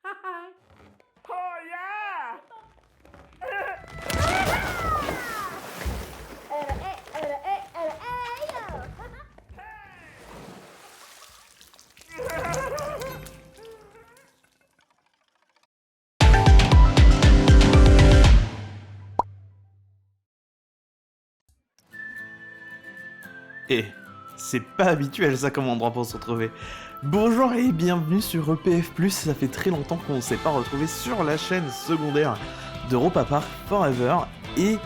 Oh yeah! Et c'est pas habituel ça comme endroit pour se retrouver. Bonjour et bienvenue sur EPF+, ça fait très longtemps qu'on ne s'est pas retrouvé sur la chaîne secondaire d'Europa Park Forever et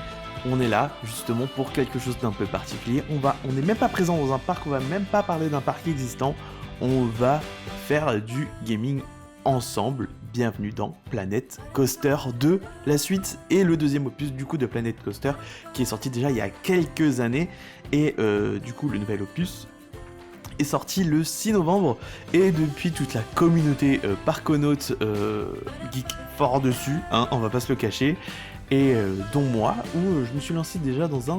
on est là justement pour quelque chose d'un peu particulier. On n'est même pas présent dans un parc, on va même pas parler d'un parc existant, on va faire du gaming ensemble. Bienvenue dans Planet Coaster 2, la suite et le deuxième opus du coup de Planet Coaster qui est sorti déjà il y a quelques années et du coup le nouvel opus est sorti le 6 novembre et depuis toute la communauté parconaute geek fort dessus, hein, on va pas se le cacher, et dont moi où je me suis lancé déjà dans un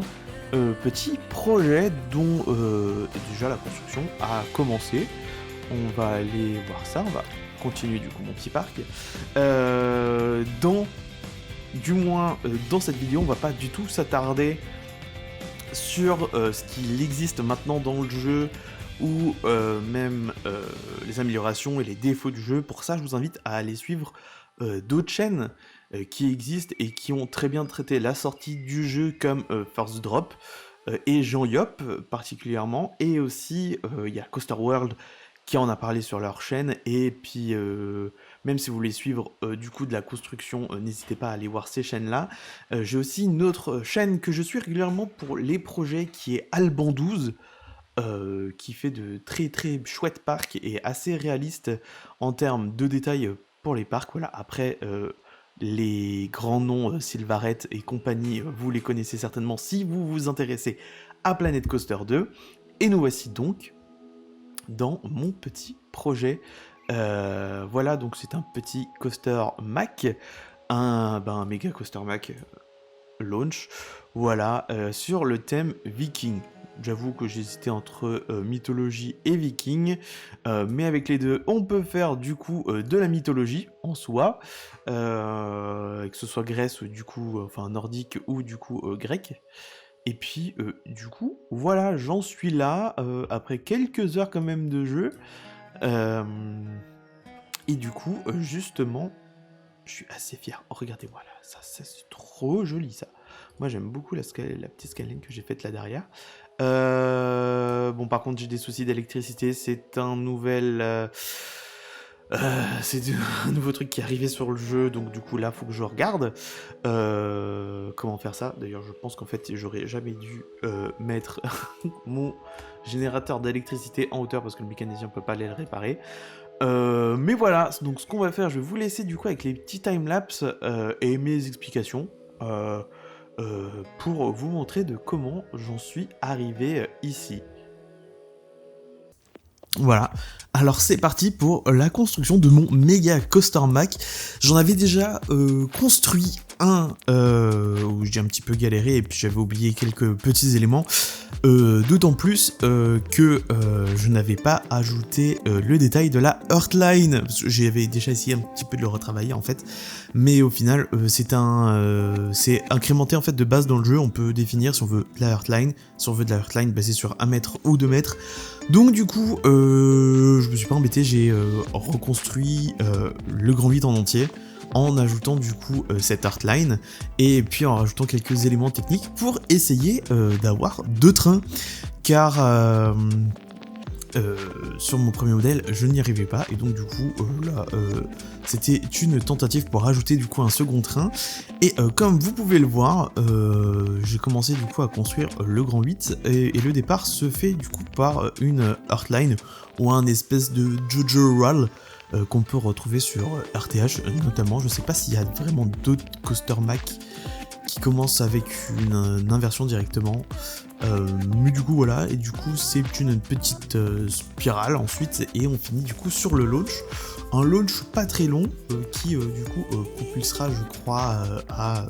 petit projet dont déjà la construction a commencé. On va aller voir ça, on va continuer du coup mon petit parc. Dans cette vidéo, on va pas du tout s'attarder sur ce qu'il existe maintenant dans le jeu ou même les améliorations et les défauts du jeu. Pour ça, je vous invite à aller suivre d'autres chaînes qui existent et qui ont très bien traité la sortie du jeu comme First Drop et Jean Yop particulièrement, et aussi il y a Coaster World qui en a parlé sur leur chaîne, et puis même si vous voulez suivre du coup de la construction, n'hésitez pas à aller voir ces chaînes-là. J'ai aussi une autre chaîne que je suis régulièrement pour les projets qui est Alban 12, qui fait de très très chouettes parcs et assez réalistes en termes de détails pour les parcs. Voilà, après les grands noms Silvaret et compagnie, vous les connaissez certainement si vous vous intéressez à Planet Coaster 2. Et nous voici donc dans mon petit projet. Voilà, donc c'est un petit coaster Mac, un méga coaster Mac launch, voilà, sur le thème viking. J'avoue que j'hésitais entre mythologie et viking, mais avec les deux, on peut faire du coup de la mythologie en soi, que ce soit Grèce, du coup, enfin nordique ou du coup grec. Et puis, du coup, voilà, j'en suis là, après quelques heures quand même de jeu. Et du coup, justement, je suis assez fier. Oh, regardez-moi là, ça c'est trop joli ça. Moi j'aime beaucoup la petite skyline que j'ai faite là derrière. Bon, par contre, j'ai des soucis d'électricité, c'est un nouvel... c'est un nouveau truc qui est arrivé sur le jeu, donc du coup là faut que je regarde comment faire ça. D'ailleurs je pense qu'en fait j'aurais jamais dû mettre mon générateur d'électricité en hauteur parce que le mécanicien peut pas aller le réparer. Mais voilà, donc ce qu'on va faire, je vais vous laisser du coup avec les petits timelapses et mes explications pour vous montrer de comment j'en suis arrivé ici. Voilà, alors c'est parti pour la construction de mon méga coaster Mac. J'en avais déjà construit un où j'ai un petit peu galéré et puis j'avais oublié quelques petits éléments, d'autant plus que je n'avais pas ajouté le détail de la Heartline. J'avais déjà essayé un petit peu de le retravailler en fait, mais au final c'est incrémenté en fait de base dans le jeu. On peut définir si on veut de la Heartline, si on veut de la Heartline basée sur 1 mètre ou 2 mètres. Donc du coup, je me suis pas embêté, j'ai reconstruit le Grand 8 en entier en ajoutant du coup cette Heartline et puis en rajoutant quelques éléments techniques pour essayer d'avoir 2 trains, car sur mon premier modèle je n'y arrivais pas et donc du coup là c'était une tentative pour rajouter du coup un second train et comme vous pouvez le voir, j'ai commencé du coup à construire le Grand 8 et le départ se fait du coup par une Heartline ou un espèce de Jojo Roll qu'on peut retrouver sur RTH notamment. Je sais pas s'il y a vraiment d'autres coaster Mac qui commencent avec une inversion directement, mais du coup voilà, et du coup c'est une petite spirale ensuite et on finit du coup sur le launch, un launch pas très long qui du coup propulsera je crois à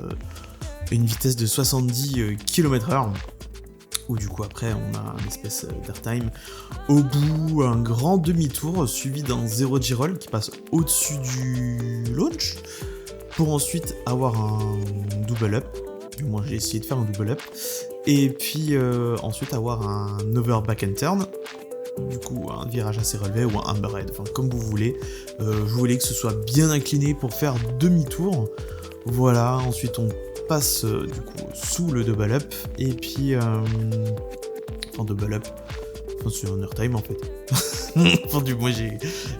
une vitesse de 70 km/h où du coup après on a un espèce d'airtime. Au bout, un grand demi-tour suivi d'un 0G roll qui passe au-dessus du launch pour ensuite avoir un double up. Du moins j'ai essayé de faire un double up. Et puis ensuite avoir un over back and turn. Du coup un virage assez relevé ou un hammerhead, enfin comme vous voulez. Je voulais que ce soit bien incliné pour faire demi-tour. Voilà, ensuite on passe du coup sous le double up et puis enfin double up, enfin c'est un airtime en fait. Enfin du moins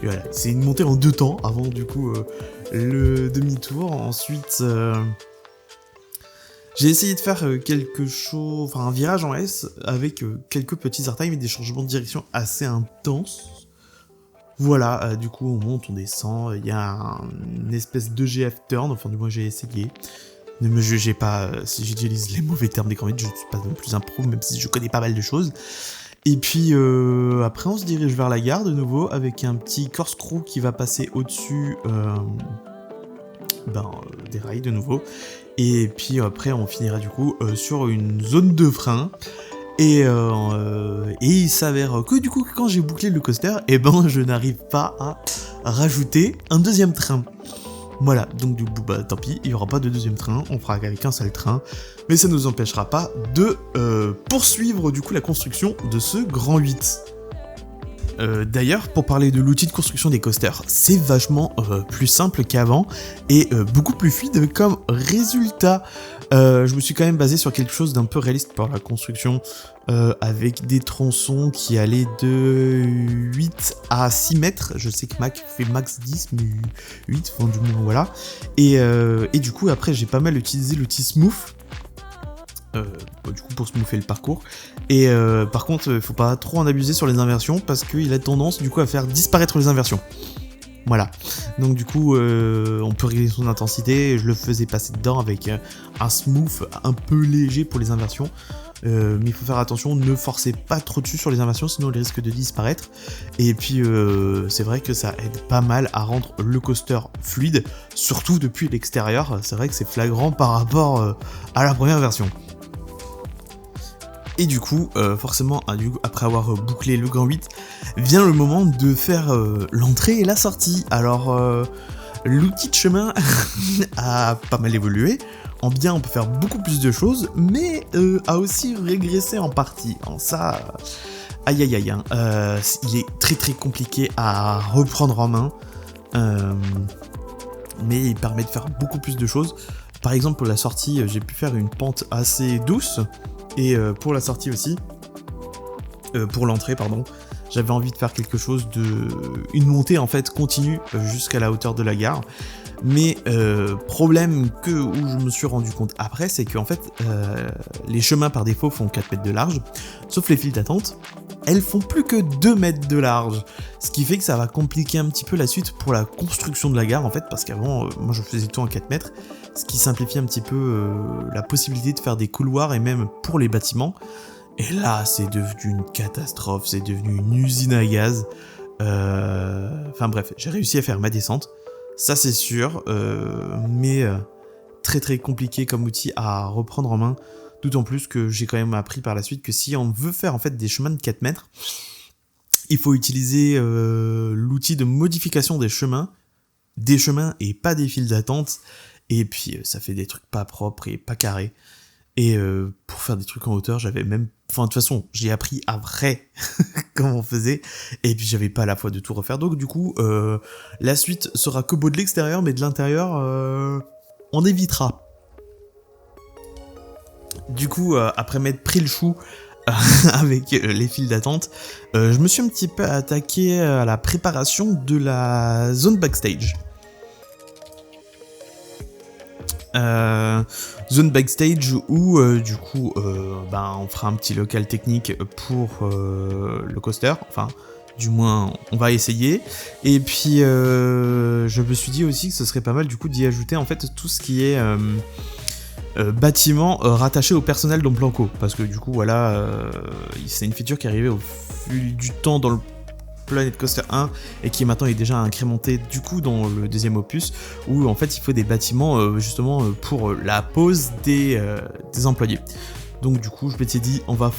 voilà, c'est une montée en 2 temps avant du coup le demi-tour. Ensuite j'ai essayé de faire quelque chose, enfin un virage en S avec quelques petits airtime et des changements de direction assez intenses. Voilà, du coup on monte, on descend, il y a une espèce de GF turn, enfin du moins j'ai essayé. Ne me jugez pas si j'utilise les mauvais termes des grands je ne suis pas non plus un pro, même si je connais pas mal de choses. Et puis après on se dirige vers la gare de nouveau, avec un petit corkscrew qui va passer au-dessus des rails de nouveau. Et puis après on finira du coup sur une zone de frein. Et il s'avère que du coup quand j'ai bouclé le coaster, je n'arrive pas à rajouter un deuxième train. Voilà, donc du coup tant pis, il n'y aura pas de deuxième train, on fera qu'avec un seul train, mais ça ne nous empêchera pas de poursuivre du coup la construction de ce Grand 8. D'ailleurs, pour parler de l'outil de construction des coasters, c'est vachement plus simple qu'avant et beaucoup plus fluide comme résultat. Je me suis quand même basé sur quelque chose d'un peu réaliste pour la construction, avec des tronçons qui allaient de 8 à 6 mètres. Je sais que Mac fait max 10, mais 8, enfin du moins voilà. Et du coup, après, j'ai pas mal utilisé l'outil Smooth. Du coup pour smoother le parcours et par contre faut pas trop en abuser sur les inversions parce qu'il a tendance du coup à faire disparaître les inversions. Voilà, donc du coup on peut régler son intensité. Je le faisais passer dedans avec un smooth un peu léger pour les inversions, mais il faut faire attention, ne forcez pas trop dessus sur les inversions sinon ils risquent de disparaître. Et puis c'est vrai que ça aide pas mal à rendre le coaster fluide, surtout depuis l'extérieur. C'est vrai que c'est flagrant par rapport à la première version. Et du coup, forcément, après avoir bouclé le Grand 8, vient le moment de faire l'entrée et la sortie. Alors, l'outil de chemin a pas mal évolué. En bien, on peut faire beaucoup plus de choses, mais a aussi régressé en partie. En ça, aïe aïe aïe, il est très très compliqué à reprendre en main, mais il permet de faire beaucoup plus de choses. Par exemple, pour la sortie, j'ai pu faire une pente assez douce. Et pour la sortie aussi, pour l'entrée pardon, j'avais envie de faire quelque chose une montée en fait continue jusqu'à la hauteur de la gare. Mais problème où je me suis rendu compte après, c'est que en fait les chemins par défaut font 4 mètres de large, sauf les files d'attente, elles font plus que 2 mètres de large. Ce qui fait que ça va compliquer un petit peu la suite pour la construction de la gare en fait, parce qu'avant moi je faisais tout en 4 mètres. Ce qui simplifie un petit peu la possibilité de faire des couloirs et même pour les bâtiments. Et là, c'est devenu une catastrophe, c'est devenu une usine à gaz. Enfin bref, j'ai réussi à faire ma descente, ça c'est sûr, mais très très compliqué comme outil à reprendre en main. D'autant plus que j'ai quand même appris par la suite que si on veut faire en fait des chemins de 4 mètres, il faut utiliser l'outil de modification des chemins et pas des files d'attente. Et puis ça fait des trucs pas propres et pas carrés. Et pour faire des trucs en hauteur, j'avais même... Enfin de toute façon, j'ai appris après comment on faisait. Et puis j'avais pas la foi de tout refaire. Donc du coup, la suite sera que beau de l'extérieur, mais de l'intérieur, on évitera. Du coup, après m'être pris le chou avec les files d'attente, je me suis un petit peu attaqué à la préparation de la zone backstage. Zone backstage où du coup on fera un petit local technique pour le coaster, enfin du moins on va essayer. Et puis je me suis dit aussi que ce serait pas mal du coup d'y ajouter en fait tout ce qui est bâtiment rattaché au personnel dans Blanco, parce que du coup voilà c'est une feature qui est arrivée au fil du temps dans le Planet Coaster 1 et qui maintenant est déjà incrémenté du coup dans le deuxième opus, où en fait il faut des bâtiments justement pour la pause des employés. Donc du coup je m'étais dit on va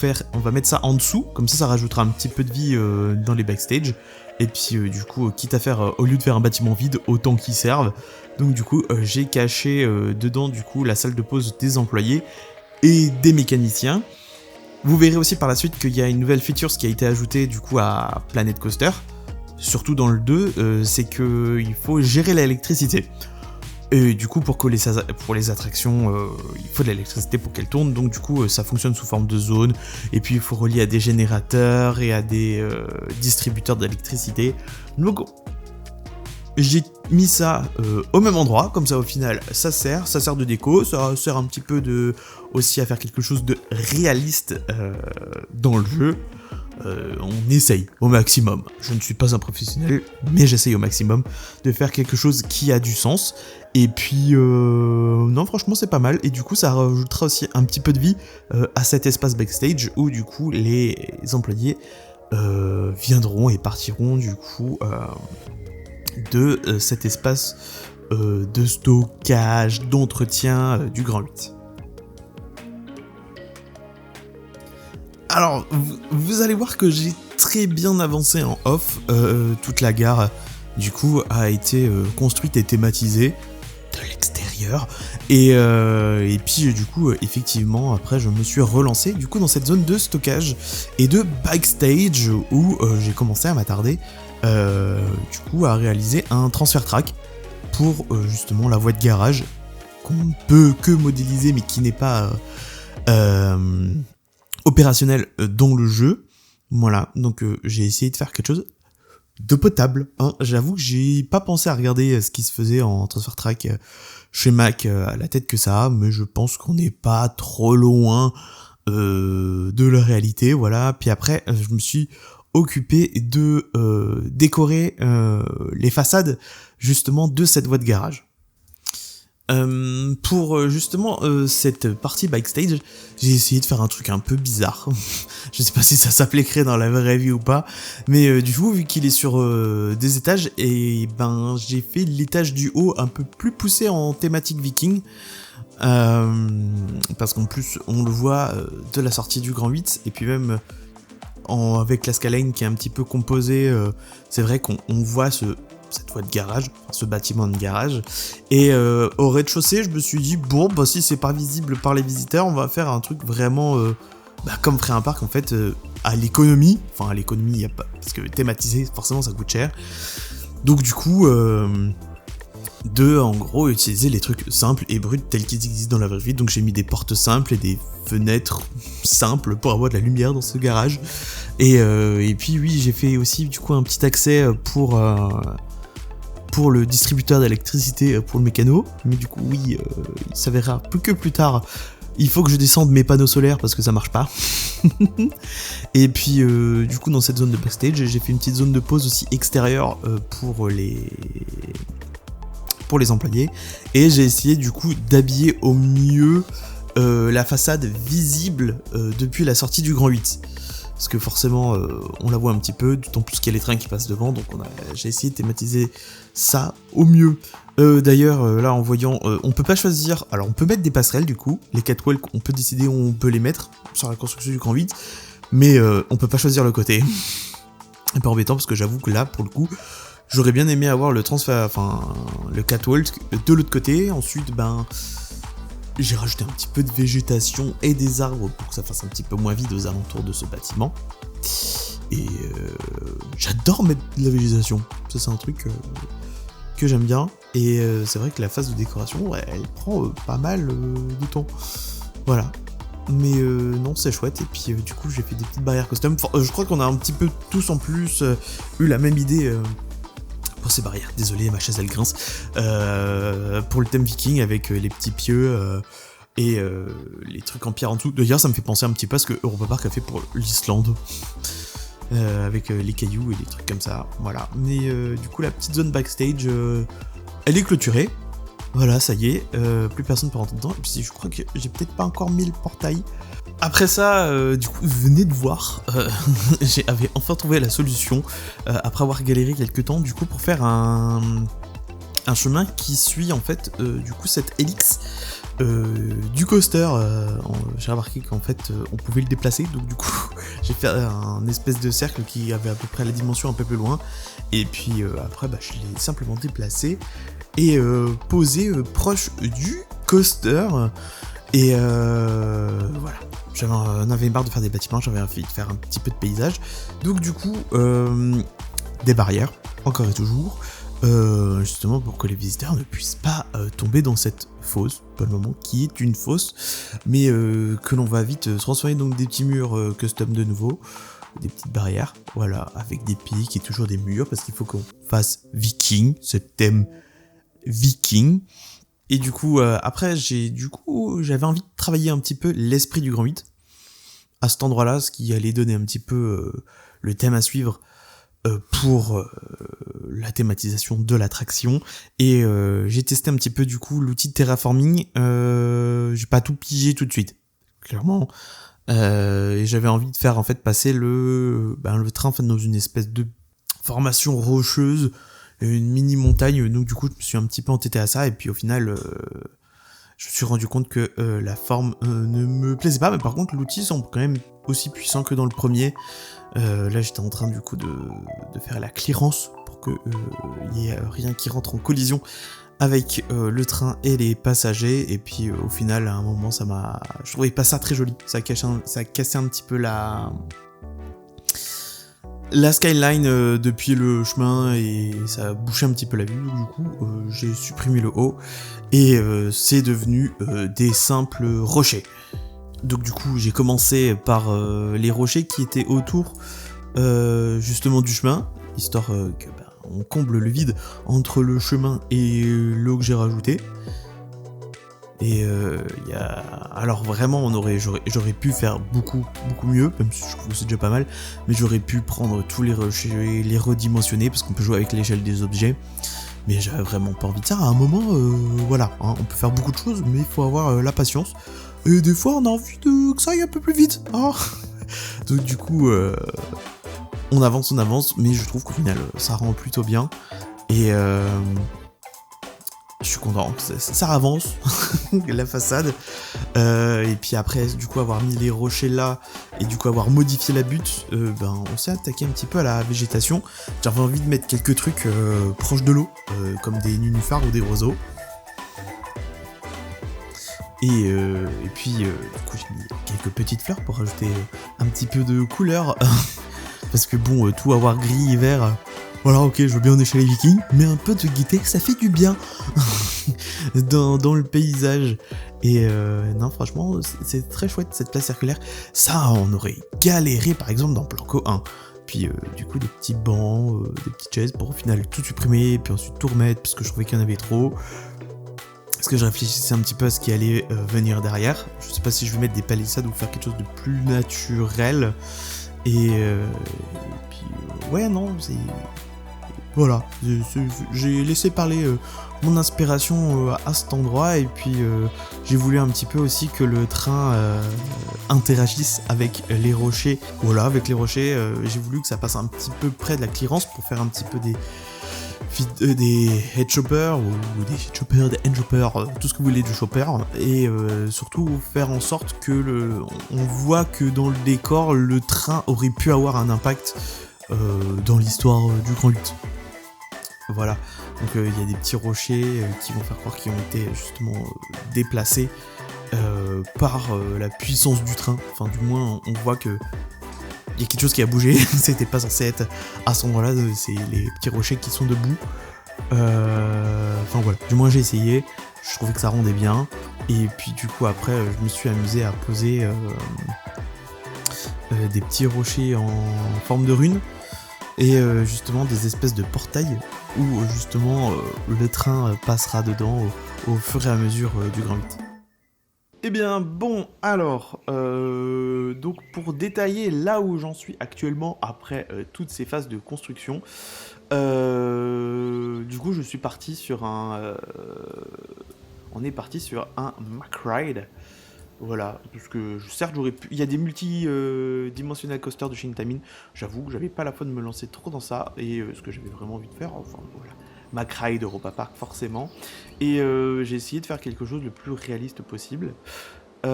mettre ça en dessous, comme ça rajoutera un petit peu de vie dans les backstage. Et puis du coup quitte à faire, au lieu de faire un bâtiment vide, autant qu'il serve. Donc du coup j'ai caché dedans du coup la salle de pause des employés et des mécaniciens. Vous verrez aussi par la suite qu'il y a une nouvelle feature qui a été ajoutée du coup à Planet Coaster, surtout dans le 2, c'est qu'il faut gérer l'électricité. Et du coup pour les attractions, il faut de l'électricité pour qu'elles tournent, donc du coup ça fonctionne sous forme de zone, et puis il faut relier à des générateurs et à des distributeurs d'électricité. Donc j'ai mis ça au même endroit, comme ça au final ça sert de déco, ça sert un petit peu aussi à faire quelque chose de réaliste dans le jeu. On essaye au maximum. Je ne suis pas un professionnel, mais j'essaye au maximum de faire quelque chose qui a du sens. Et puis, non, franchement, c'est pas mal. Et du coup, ça rajoutera aussi un petit peu de vie à cet espace backstage où, du coup, les employés viendront et partiront, du coup, de cet espace de stockage, d'entretien du Grand 8. Alors, vous allez voir que j'ai très bien avancé en off. Toute la gare, du coup, a été construite et thématisée de l'extérieur. Et puis, du coup, effectivement, après, je me suis relancé, du coup, dans cette zone de stockage et de backstage où j'ai commencé à m'attarder, du coup, à réaliser un transfer track pour, justement, la voie de garage qu'on ne peut que modéliser, mais qui n'est pas... opérationnel dans le jeu. Voilà, donc j'ai essayé de faire quelque chose de potable. Hein. J'avoue que j'ai pas pensé à regarder ce qui se faisait en transfer track chez Mac à la tête que ça, mais je pense qu'on n'est pas trop loin de la réalité. Voilà. Puis après, je me suis occupé de décorer les façades justement de cette voie de garage. Pour justement cette partie backstage, j'ai essayé de faire un truc un peu bizarre. Je sais pas si ça s'appliquerait dans la vraie vie ou pas, mais du coup vu qu'il est sur des étages, et ben j'ai fait l'étage du haut un peu plus poussé en thématique viking, parce qu'en plus on le voit de la sortie du Grand 8, et puis même avec la skyline qui est un petit peu composée, c'est vrai qu'on voit cette voie de garage, ce bâtiment de garage, et au rez-de-chaussée je me suis dit bon bah si c'est pas visible par les visiteurs, on va faire un truc vraiment comme ferait un parc en fait, à l'économie, enfin à l'économie y a pas, parce que thématiser forcément ça coûte cher, donc du coup en gros utiliser les trucs simples et bruts tels qu'ils existent dans la vraie vie. Donc j'ai mis des portes simples et des fenêtres simples pour avoir de la lumière dans ce garage, et puis oui j'ai fait aussi du coup un petit accès pour le distributeur d'électricité pour le mécano, mais du coup oui, il s'avérera plus tard, il faut que je descende mes panneaux solaires parce que ça marche pas. Et puis du coup dans cette zone de backstage, j'ai fait une petite zone de pause aussi extérieure pour les employés, et j'ai essayé du coup d'habiller au mieux la façade visible depuis la sortie du Grand 8. Parce que forcément on la voit un petit peu, d'autant plus qu'il y a les trains qui passent devant, donc j'ai essayé de thématiser ça au mieux. D'ailleurs là en voyant, on peut pas choisir, alors on peut mettre des passerelles du coup, les catwalks on peut décider où on peut les mettre sur la construction du Grand 8, mais on peut pas choisir le côté. C'est pas embêtant parce que j'avoue que là pour le coup, j'aurais bien aimé avoir le catwalk de l'autre côté. Ensuite j'ai rajouté un petit peu de végétation et des arbres pour que ça fasse un petit peu moins vide aux alentours de ce bâtiment. Et j'adore mettre de la végétation. Ça c'est un truc que j'aime bien. Et c'est vrai que la phase de décoration, elle prend pas mal de temps. Voilà. Mais non, c'est chouette. Et puis du coup, j'ai fait des petites barrières custom. Je crois qu'on a un petit peu tous en plus eu la même idée pour ces barrières. Désolé, ma chaise elle grince. Pour le thème viking avec les petits pieux et les trucs en pierre en dessous. D'ailleurs, ça me fait penser un petit peu à ce que Europa Park a fait pour l'Islande. Avec les cailloux et des trucs comme ça. Voilà. Mais du coup, la petite zone backstage, elle est clôturée. Voilà, ça y est, plus personne peut rentrer dedans. Et puis je crois que j'ai peut-être pas encore mis le portail. Après ça, du coup, venez de voir, j'avais enfin trouvé la solution, après avoir galéré quelques temps, du coup, pour faire un chemin qui suit, en fait, du coup, cette hélice du coaster, j'ai remarqué qu'en fait on pouvait le déplacer, donc du coup j'ai fait un espèce de cercle qui avait à peu près la dimension un peu plus loin, et puis après je l'ai simplement déplacé et posé proche du coaster, et voilà. J'en avais marre de faire des bâtiments, j'avais envie de faire un petit peu de paysage, donc du coup des barrières, encore et toujours, justement pour que les visiteurs ne puissent pas tomber dans cette fosse, pour le moment, qui est une fosse, mais que l'on va vite transformer donc des petits murs custom de nouveau, des petites barrières, voilà, avec des pics et toujours des murs, parce qu'il faut qu'on fasse viking, ce thème viking. Et du coup, après, j'avais envie de travailler un petit peu l'esprit du Grand 8, à cet endroit-là, ce qui allait donner un petit peu le thème à suivre pour la thématisation de l'attraction, et j'ai testé un petit peu du coup l'outil de terraforming. J'ai pas tout pigé tout de suite, clairement, et j'avais envie de faire en fait passer le train en fait dans une espèce de formation rocheuse, une mini montagne, donc du coup je me suis un petit peu entêté à ça, et puis au final je me suis rendu compte que la forme ne me plaisait pas, mais par contre l'outil semble quand même aussi puissant que dans le premier. Là j'étais en train du coup de faire la clearance pour que y ait rien qui rentre en collision avec le train et les passagers, et puis au final à un moment je trouvais pas ça très joli, ça cassait un petit peu la skyline depuis le chemin, et ça bouchait un petit peu la vue, du coup j'ai supprimé le haut, et c'est devenu des simples rochers. Donc du coup j'ai commencé par les rochers qui étaient autour justement du chemin, histoire que on comble le vide entre le chemin et l'eau que j'ai rajouté. Et alors vraiment j'aurais pu faire beaucoup mieux, même si je trouve que c'est déjà pas mal, mais j'aurais pu prendre tous les rochers, les redimensionner, parce qu'on peut jouer avec l'échelle des objets, mais j'avais vraiment pas envie de ça. À un moment, voilà, hein, on peut faire beaucoup de choses, mais il faut avoir la patience, et des fois on a envie que ça aille un peu plus vite, hein. Donc du coup on avance, mais je trouve qu'au final ça rend plutôt bien, et je suis content, ça avance, la façade, et puis après du coup avoir mis les rochers là, et du coup avoir modifié la butte, on s'est attaqué un petit peu à la végétation. J'avais envie de mettre quelques trucs proches de l'eau, comme des nénuphars ou des roseaux. Et puis du coup j'ai mis quelques petites fleurs pour rajouter un petit peu de couleur, parce que bon, tout avoir gris et vert, voilà, ok, je veux bien en échelle viking, mais un peu de gaieté, ça fait du bien dans le paysage. Et non, franchement, c'est très chouette cette place circulaire. Ça, on aurait galéré par exemple dans Planco 1. Puis du coup, des petits bancs, des petites chaises pour au final tout supprimer, puis ensuite tout remettre parce que je trouvais qu'il y en avait trop. Parce que je réfléchissais un petit peu à ce qui allait venir derrière. Je sais pas si je vais mettre des palissades ou faire quelque chose de plus naturel. Et puis ouais, non, c'est... Voilà, j'ai laissé parler mon inspiration à cet endroit, et puis j'ai voulu un petit peu aussi que le train interagisse avec les rochers. Voilà, avec les rochers, j'ai voulu que ça passe un petit peu près de la clearance pour faire un petit peu des head choppers, ou des head choppers, des hand choppers, tout ce que vous voulez du chopper, et surtout faire en sorte que on voit que dans le décor, le train aurait pu avoir un impact dans l'histoire du Grand 8. Voilà, donc il y a des petits rochers qui vont faire croire qu'ils ont été justement déplacés par la puissance du train. Enfin, du moins, on voit que il y a quelque chose qui a bougé. C'était pas censé être à ce endroit-là, c'est les petits rochers qui sont debout. Enfin voilà, du moins j'ai essayé, je trouvais que ça rendait bien. Et puis du coup après, je me suis amusé à poser des petits rochers en forme de rune, et justement des espèces de portails où justement le train passera dedans au fur et à mesure du Grand 8. Eh bien, bon, alors, donc pour détailler là où j'en suis actuellement après toutes ces phases de construction, du coup, je suis parti sur on est parti sur un MacRide. Voilà, parce que certes j'aurais pu... Il y a des multi-dimensional coasters de chez Intamin. J'avoue que j'avais pas la foi de me lancer trop dans ça, et ce que j'avais vraiment envie de faire, enfin voilà. Mack Ride Europa Park forcément. Et j'ai essayé de faire quelque chose le plus réaliste possible. C'est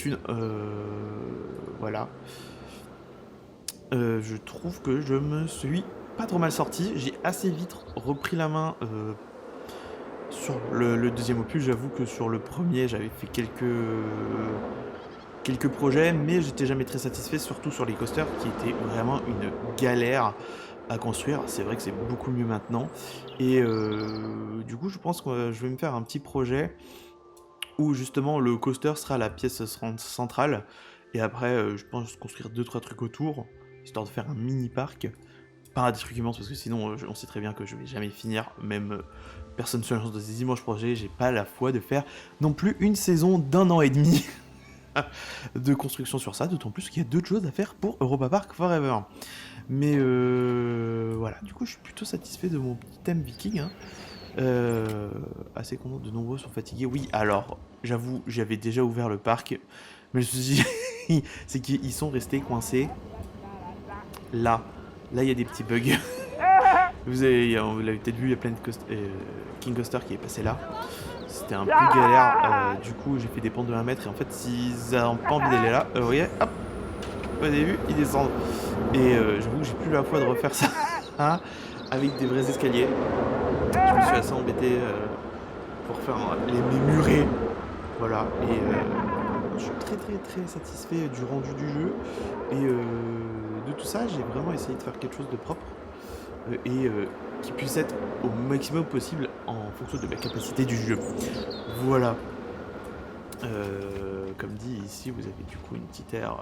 une... voilà. Je trouve que je me suis pas trop mal sorti. J'ai assez vite repris la main sur le deuxième opus. J'avoue que sur le premier, j'avais fait quelques projets, mais j'étais jamais très satisfait, surtout sur les coasters, qui étaient vraiment une galère à construire. C'est vrai que c'est beaucoup mieux maintenant. Et du coup, je pense que je vais me faire un petit projet où justement le coaster sera la pièce centrale. Et après, je pense construire 2-3 trucs autour, histoire de faire un mini parc. Pas des trucs immenses, parce que sinon, on sait très bien que je vais jamais finir. Même personne se lance dans des immenses projets. J'ai pas la foi de faire non plus une saison d'1 an et demi de construction sur ça. D'autant plus qu'il y a d'autres choses à faire pour Europa Park Forever. Mais voilà, du coup, je suis plutôt satisfait de mon petit thème viking. Hein. Assez content, de nombreux sont fatigués. Oui, alors, j'avoue, j'avais déjà ouvert le parc, mais je me suis dit, c'est qu'ils sont restés coincés là. Là, il y a des petits bugs. Vous l'avez peut-être vu, il y a plein de King Coaster qui est passé là. C'était un peu galère. Du coup, j'ai fait des pentes de 1 mètre. Et en fait, s'ils n'ont pas envie d'aller là, vous voyez, hop, vous avez vu, ils descendent. Et j'avoue que j'ai plus la foi de refaire ça hein, avec des vrais escaliers. Je me suis assez embêté pour faire les murets. Voilà. Et je suis très satisfait du rendu du jeu. Et de tout ça, j'ai vraiment essayé de faire quelque chose de propre. Et qui puisse être au maximum possible en fonction de la capacité du jeu. Voilà. Comme dit ici, vous avez du coup une petite aire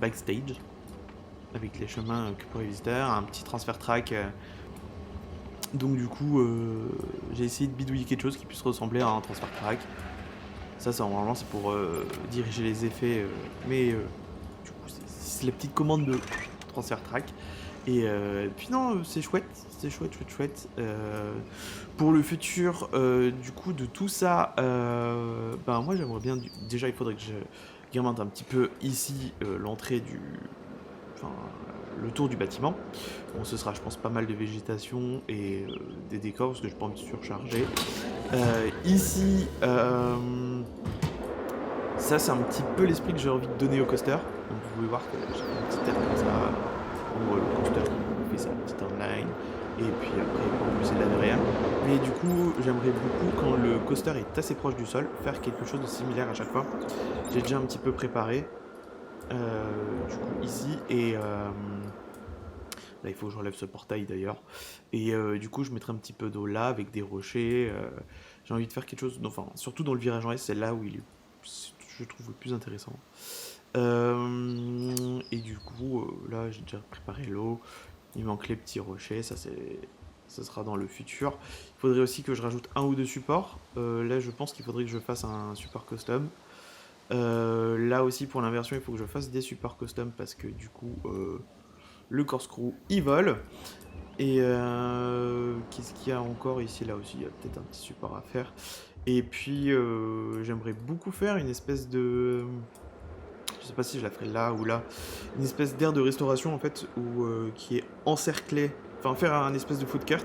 backstage avec les chemins que pour les visiteurs, un petit transfert track. Donc du coup, j'ai essayé de bidouiller quelque chose qui puisse ressembler à un transfert track. Ça normalement c'est pour diriger les effets, mais du coup c'est la petite commande de transfert track. Et puis non, c'est chouette. Pour le futur, du coup, de tout ça, ben moi j'aimerais bien. Déjà, il faudrait que je garmente un petit peu ici l'entrée du. Enfin, le tour du bâtiment. Bon, ce sera, je pense, pas mal de végétation et des décors parce que je peux me surcharger. Ici, ça, c'est un petit peu l'esprit que j'ai envie de donner au coaster. Donc, vous pouvez voir que j'ai une petite tête comme ça. Le coaster fait sa petite online et puis après en plus c'est de la derrière. Mais du coup j'aimerais beaucoup quand le coaster est assez proche du sol faire quelque chose de similaire à chaque fois. J'ai déjà un petit peu préparé du coup ici et là il faut que j'enlève ce portail d'ailleurs et du coup je mettrai un petit peu d'eau là avec des rochers. J'ai envie de faire quelque chose, enfin surtout dans le virage en S, c'est là où il est, je trouve, le plus intéressant. Et du coup, là j'ai déjà préparé l'eau. Il manque les petits rochers, ça sera dans le futur. Il faudrait aussi que je rajoute 1 ou 2 supports. Là je pense qu'il faudrait que je fasse un support custom. Là aussi pour l'inversion il faut que je fasse des supports custom parce que du coup le corkscrew il vole. Et qu'est-ce qu'il y a encore ici? Là aussi il y a peut-être un petit support à faire. Et puis j'aimerais beaucoup faire une espèce de... Je sais pas si je la ferai là ou là, une espèce d'aire de restauration en fait, qui est encerclée, enfin faire un espèce de food court,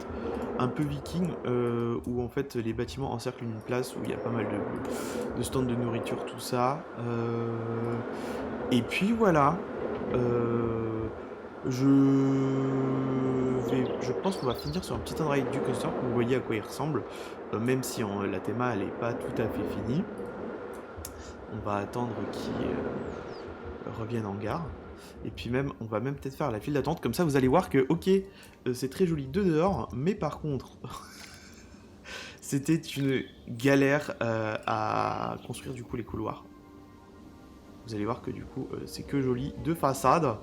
un peu viking, où en fait les bâtiments encerclent une place où il y a pas mal de stands de nourriture, tout ça. Et puis voilà, je pense qu'on va finir sur un petit end-ride du coaster pour que vous voyez à quoi il ressemble, même si la théma elle est pas tout à fait finie. On va attendre qu'il revienne en gare. Et puis même, on va même peut-être faire la file d'attente. Comme ça, vous allez voir que, ok, c'est très joli de dehors, mais par contre, c'était une galère à construire du coup les couloirs. Vous allez voir que du coup, c'est que joli de façade.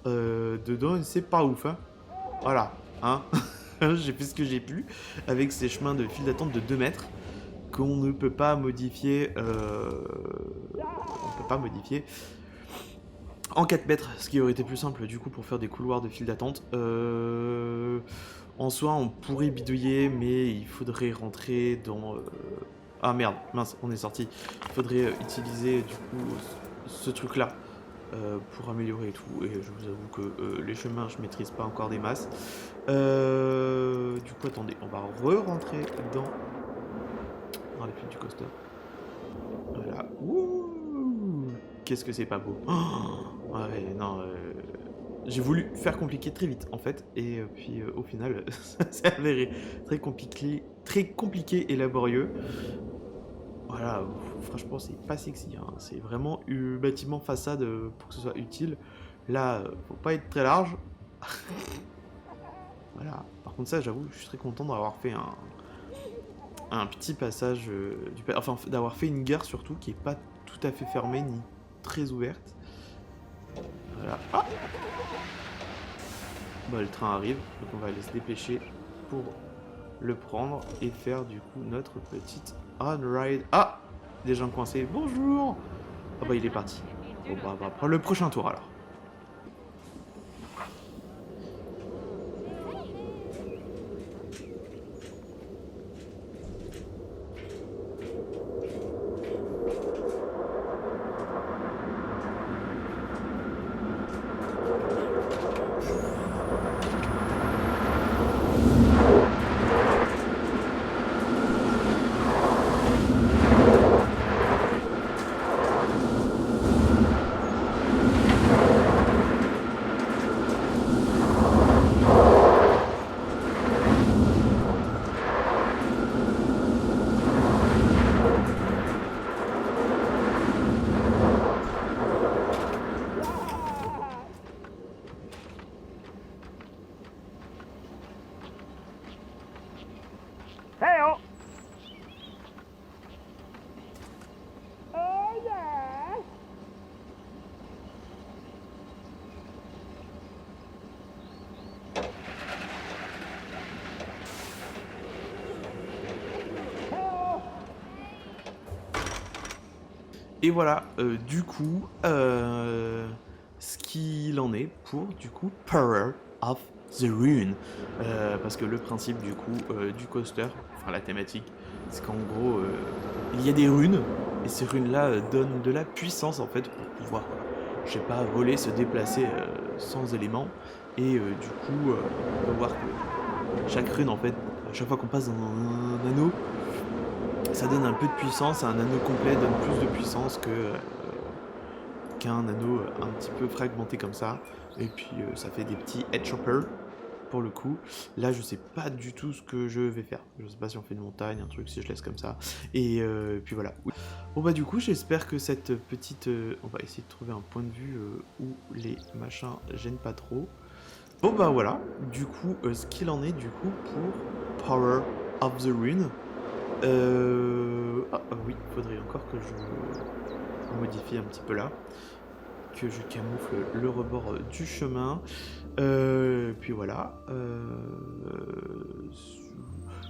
Dedans, c'est pas ouf. Hein. Voilà, hein. J'ai fait ce que j'ai pu avec ces chemins de file d'attente de 2 mètres. Qu'on ne peut pas modifier, en 4 mètres, ce qui aurait été plus simple du coup pour faire des couloirs de file d'attente. En soi, on pourrait bidouiller, mais il faudrait rentrer dans... Ah merde, mince, on est sorti. Il faudrait utiliser du coup ce truc-là pour améliorer et tout. Et je vous avoue que les chemins, je maîtrise pas encore des masses. Du coup, attendez, on va re-rentrer dans les fils du coaster. Voilà. Ouh, qu'est-ce que c'est pas beau. Oh, ouais, non. J'ai voulu faire compliqué très vite en fait, et puis au final, ça s'est avéré très compliqué et laborieux. Voilà, franchement, c'est pas sexy, hein. C'est vraiment bâtiment façade pour que ce soit utile. Là, faut pas être très large. Voilà. Par contre, ça, j'avoue, je suis très content d'avoir fait un petit passage, enfin, d'avoir fait une gare surtout qui est pas tout à fait fermée ni très ouverte. Voilà. Ah, bah, le train arrive, donc on va aller se dépêcher pour le prendre et faire du coup notre petite on-ride. Ah, des gens coincés, bonjour. Ah bah il est parti. Bon bah on va prendre le prochain tour alors. Et voilà, du coup, ce qu'il en est pour, du coup, Power of the Rune. Parce que le principe, du coup, du coaster, enfin la thématique, c'est qu'en gros, il y a des runes, et ces runes-là donnent de la puissance, en fait, pour pouvoir, je sais pas, voler, se déplacer sans éléments. Et du coup, on peut voir que chaque rune, en fait, à chaque fois qu'on passe dans un anneau, ça donne un peu de puissance, un anneau complet donne plus de puissance qu'un anneau un petit peu fragmenté comme ça. Et puis ça fait des petits head choppers pour le coup. Là je sais pas du tout ce que je vais faire. Je sais pas si on fait une montagne, un truc, si je laisse comme ça. Et puis voilà. Bon bah du coup j'espère que cette petite... on va essayer de trouver un point de vue où les machins gênent pas trop. Bon bah voilà. Du coup ce qu'il en est du coup pour Power of the Rune. Oui, il faudrait encore que je modifie un petit peu là, que je camoufle le rebord du chemin. Puis voilà.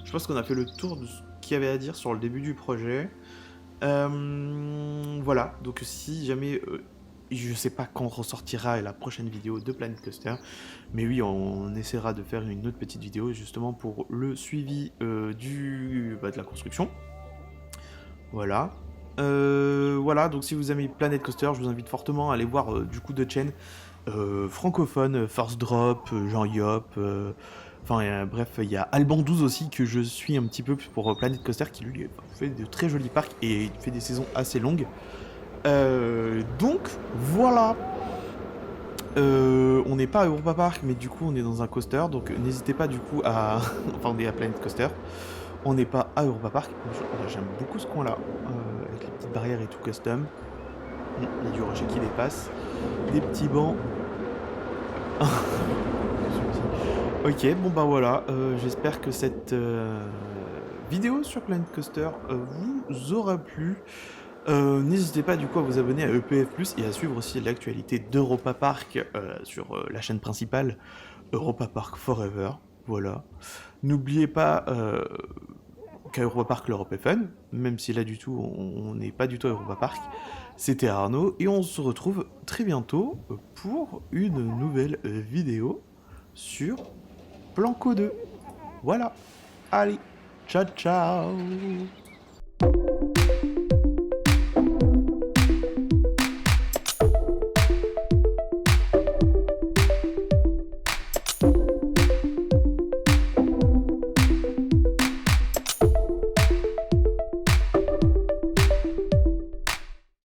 Je pense qu'on a fait le tour de ce qu'il y avait à dire sur le début du projet. Voilà, donc si jamais... je sais pas quand ressortira la prochaine vidéo de Planet Coaster, mais oui, on essaiera de faire une autre petite vidéo justement pour le suivi de la construction. Voilà. Voilà, donc si vous aimez Planet Coaster, je vous invite fortement à aller voir du coup de chaînes francophones, Force Drop, Jean Yop, bref, il y a Alban 12 aussi que je suis un petit peu pour Planet Coaster qui lui fait de très jolis parcs et fait des saisons assez longues. Donc voilà, on n'est pas à Europa Park, mais du coup on est dans un coaster, donc n'hésitez pas du coup à... enfin on est à Planet Coaster, on n'est pas à Europa Park. J'aime beaucoup ce coin là, avec les petites barrières et tout custom. Il y a du rocher qui dépasse, des petits bancs. Ok, bon bah voilà, j'espère que cette vidéo sur Planet Coaster vous aura plu. N'hésitez pas du coup à vous abonner à EPF+, et à suivre aussi l'actualité d'Europa Park sur la chaîne principale Europa Park Forever. Voilà. N'oubliez pas qu'à Europa Park l'Europe est fun, même si là du tout on n'est pas du tout à Europa Park. C'était Arnaud et on se retrouve très bientôt pour une nouvelle vidéo sur Planco 2. Voilà. Allez, ciao ciao.